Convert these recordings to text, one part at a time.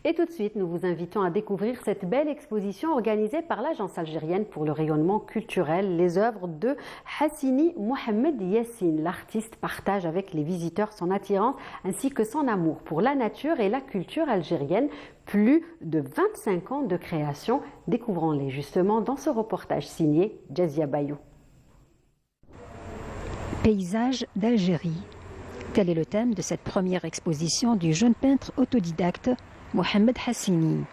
Et tout de suite, nous vous invitons à découvrir cette belle exposition organisée par l'Agence algérienne pour le rayonnement culturel, les œuvres de Hassini Mohamed Yassine. L'artiste partage avec les visiteurs son attirance ainsi que son amour pour la nature et la culture algérienne. Plus de 25 ans de création. Découvrons-les justement dans ce reportage signé Jazia Bayou. Paysage d'Algérie. Tel est le thème de cette première exposition du jeune peintre autodidacte Mohamed Hassini.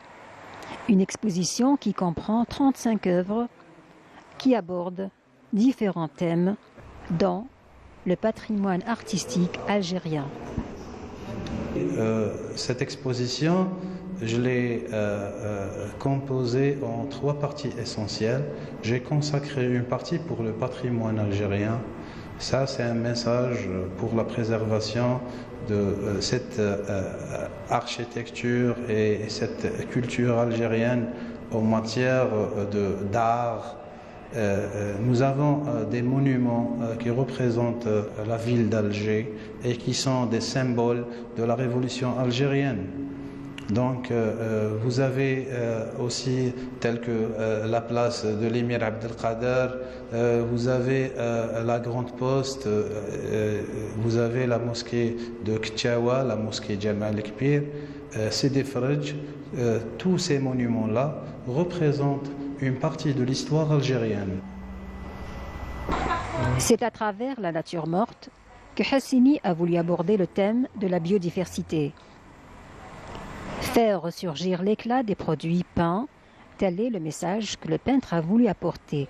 Une exposition qui comprend 35 œuvres qui abordent différents thèmes dans le patrimoine artistique algérien. Cette exposition, je l'ai composée en 3 parties essentielles. J'ai consacré une partie pour le patrimoine algérien. Ça, c'est un message pour la préservation de cette architecture et cette culture algérienne en matière d'art. Nous avons des monuments qui représentent la ville d'Alger et qui sont des symboles de la révolution algérienne. Donc vous avez aussi tel que la place de l'émir Abdelkader, vous avez la Grande Poste, vous avez la mosquée de Ktchawa, la mosquée Jamal Kbir, Sidi Frij. Tous ces monuments-là représentent une partie de l'histoire algérienne. C'est à travers la nature morte que Hassini a voulu aborder le thème de la biodiversité. Faire ressurgir l'éclat des produits peints, tel est le message que le peintre a voulu apporter,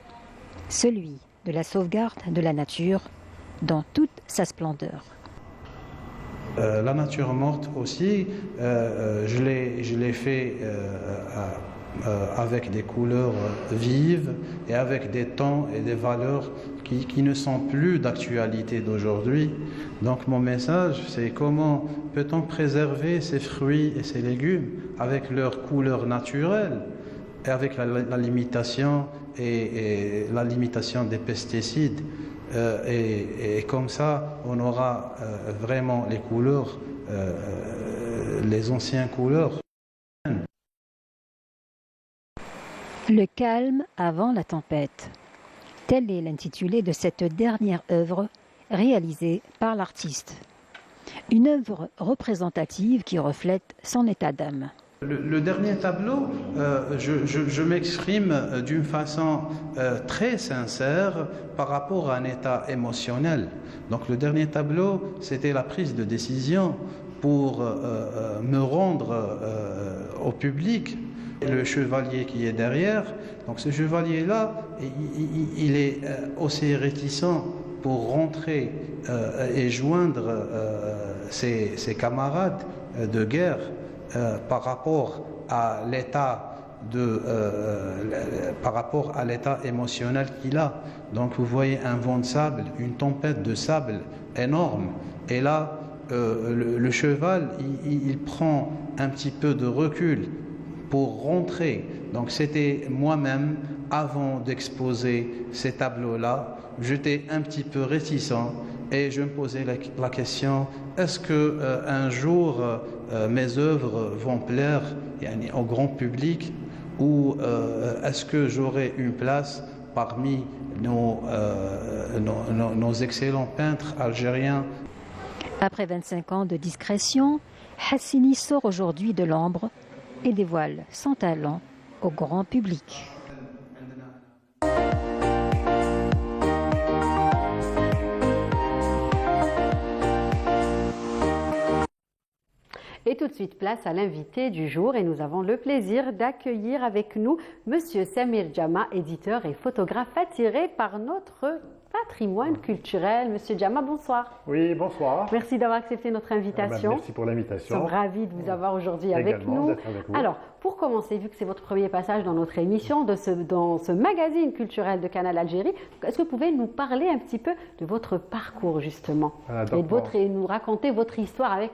celui de la sauvegarde de la nature dans toute sa splendeur. La nature morte aussi, je l'ai fait avec des couleurs vives et avec des tons et des valeurs qui ne sont plus d'actualité d'aujourd'hui. Donc mon message, c'est comment peut-on préserver ces fruits et ces légumes avec leurs couleurs naturelles et avec la limitation et la limitation des pesticides. Et comme ça, on aura vraiment les couleurs, les anciennes couleurs. Le calme avant la tempête. Tel est l'intitulé de cette dernière œuvre réalisée par l'artiste. Une œuvre représentative qui reflète son état d'âme. Le dernier tableau, je m'exprime d'une façon très sincère par rapport à un état émotionnel. Donc le dernier tableau, c'était la prise de décision pour me rendre au public. Le chevalier qui est derrière, donc ce chevalier-là, il est aussi réticent pour rentrer et joindre ses camarades de guerre par rapport à l'état émotionnel qu'il a. Donc vous voyez un vent de sable, une tempête de sable énorme, et là le cheval il prend un petit peu de recul pour rentrer. Donc c'était moi-même, avant d'exposer ces tableaux-là, j'étais un petit peu réticent et je me posais la question, est-ce que un jour mes œuvres vont plaire au grand public, ou est-ce que j'aurai une place parmi nos excellents peintres algériens? Après 25 ans de discrétion, Hassini sort aujourd'hui de l'ombre et dévoile son talent au grand public. Et tout de suite, place à l'invité du jour et nous avons le plaisir d'accueillir avec nous Monsieur Samir Djama, éditeur et photographe attiré par notre patrimoine culturel. Monsieur Djama, bonsoir. Oui, bonsoir. Merci d'avoir accepté notre invitation. Merci pour l'invitation. Nous sommes ravis de vous avoir aujourd'hui avec nous. D'être avec vous. Alors, pour commencer, vu que c'est votre premier passage dans notre émission, dans ce magazine culturel de Canal Algérie, est-ce que vous pouvez nous parler un petit peu de votre parcours justement et nous raconter votre histoire avec